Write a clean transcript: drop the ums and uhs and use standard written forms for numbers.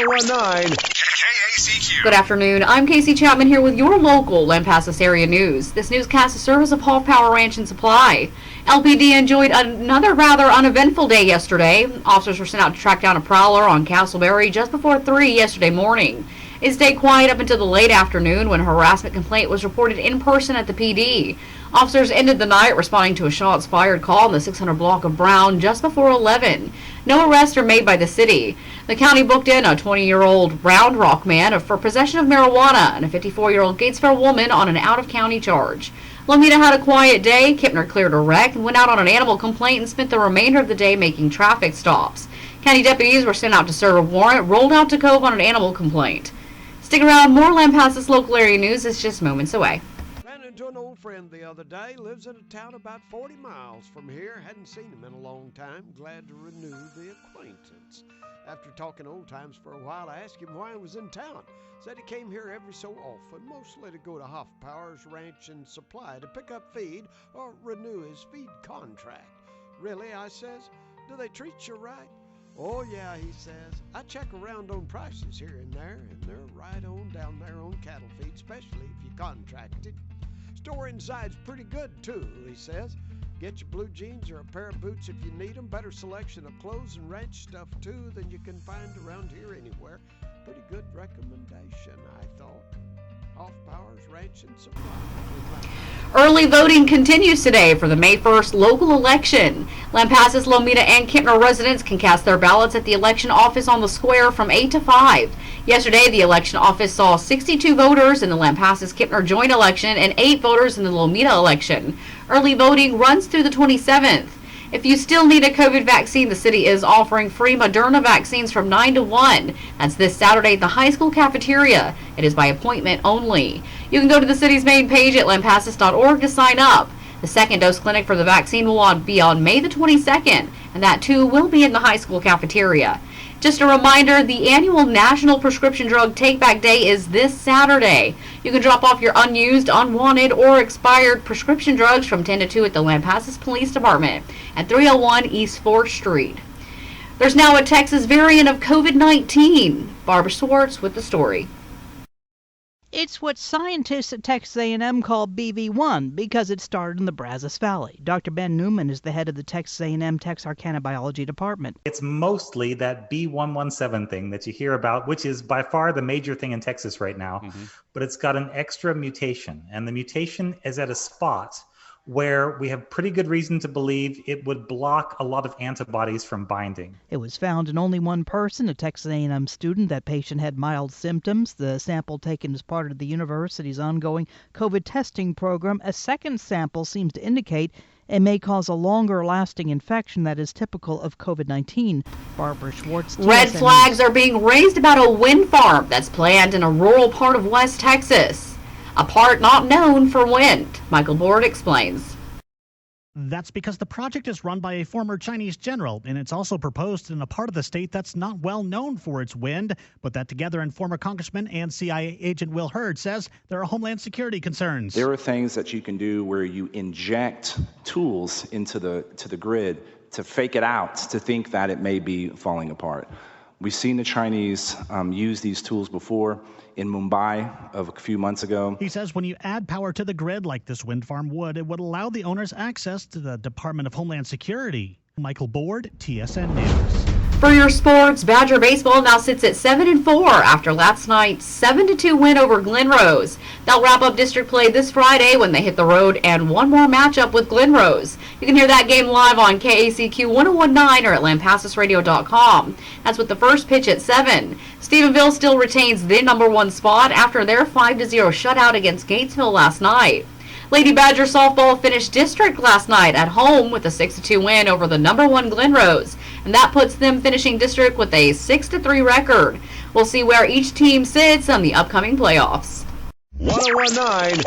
1019 KACQ. Good afternoon. I'm Casey Chapman here with your local Lampasas area news. This newscast is service of Hoff Power Ranch and Supply. LPD enjoyed another rather uneventful day yesterday. Officers were sent out to track down a prowler on Castleberry just before 3 yesterday morning. It stayed quiet up until the late afternoon when a harassment complaint was reported in person at the PD. Officers ended the night responding to a shots fired call in the 600 block of Brown just before 11. No arrests are made by the city. The county booked in a 20-year-old Round Rock man for possession of marijuana and a 54-year-old Gatesville woman on an out-of-county charge. Lomita had a quiet day. Kipner cleared a wreck and went out on an animal complaint and spent the remainder of the day making traffic stops. County deputies were sent out to serve a warrant, rolled out to Cove on an animal complaint. Stick around, more Lampasas local area news is just moments away. Ran into an old friend the other day, lives in a town about 40 miles from here. Hadn't seen him in a long time, glad to renew the acquaintance. After talking old times for a while, I asked him why he was in town. Said he came here every so often, mostly to go to Hoff Power's Ranch and Supply to pick up feed or renew his feed contract. Really, I says, do they treat you right? Oh yeah, he says, I check around on prices here and there, and they're right on down there on cattle feed, especially if you contracted. Store inside's pretty good too, he says. Get your blue jeans or a pair of boots if you need them. Better selection of clothes and ranch stuff too than you can find around here anywhere. Pretty good recommendation, I thought. Hoff Power's Ranch and Supply. Early voting continues today for the May 1st local election. Lampasas, Lomita, and Kipner residents can cast their ballots at the election office on the square from 8 to 5. Yesterday, the election office saw 62 voters in the Lampasas-Kipner joint election and 8 voters in the Lomita election. Early voting runs through the 27th. If you still need a COVID vaccine, the city is offering free Moderna vaccines from 9 to 1. That's this Saturday at the high school cafeteria. It is by appointment only. You can go to the city's main page at lampasas.org to sign up. The second dose clinic for the vaccine will be on May the 22nd, and that too will be in the high school cafeteria. Just a reminder, the annual National Prescription Drug Take-Back Day is this Saturday. You can drop off your unused, unwanted, or expired prescription drugs from 10 to 2 at the Lampasas Police Department at 301 East 4th Street. There's now a Texas variant of COVID-19. Barbara Swartz with the story. It's what scientists at Texas A&M call BV1 because it started in the Brazos Valley. Dr. Ben Newman is the head of the Texas A&M Texarkana Biology Department. It's mostly that B117 thing that you hear about, which is by far the major thing in Texas right now. But it's got an extra mutation, and the mutation is at a spot where we have pretty good reason to believe it would block a lot of antibodies from binding. It was found in only one person, a Texas A&M student. That patient had mild symptoms. The sample taken as part of the university's ongoing COVID testing program. A second sample seems to indicate it may cause a longer-lasting infection that is typical of COVID-19. Barbara Schwartz. Red flags are being raised about a wind farm that's planned in a rural part of West Texas. A part not known for wind. Michael Board explains. That's because the project is run by a former Chinese general, and it's also proposed in a part of the state that's not well known for its wind. Put that together, and former Congressman and CIA agent Will Hurd says there are homeland security concerns. There are things that you can do where you inject tools into the grid to fake it out, to think that it may be falling apart. We've seen the Chinese use these tools before. In Mumbai of a few months ago. He says when you add power to the grid like this wind farm would, it would allow the owners access to the Department of Homeland Security. Michael Board, TSN News. For your sports, Badger baseball now sits at 7-4 after last night's 7-2 win over Glen Rose. They'll wrap up district play this Friday when they hit the road and one more matchup with Glen Rose. You can hear that game live on KACQ 1019 or at lampasasradio.com. That's with the first pitch at 7. Stephenville still retains the #1 spot after their 5-0 shutout against Gatesville last night. Lady Badger softball finished district last night at home with a 6-2 win over the #1 Glen Rose, and that puts them finishing district with a 6-3 record. We'll see where each team sits on the upcoming playoffs. 1019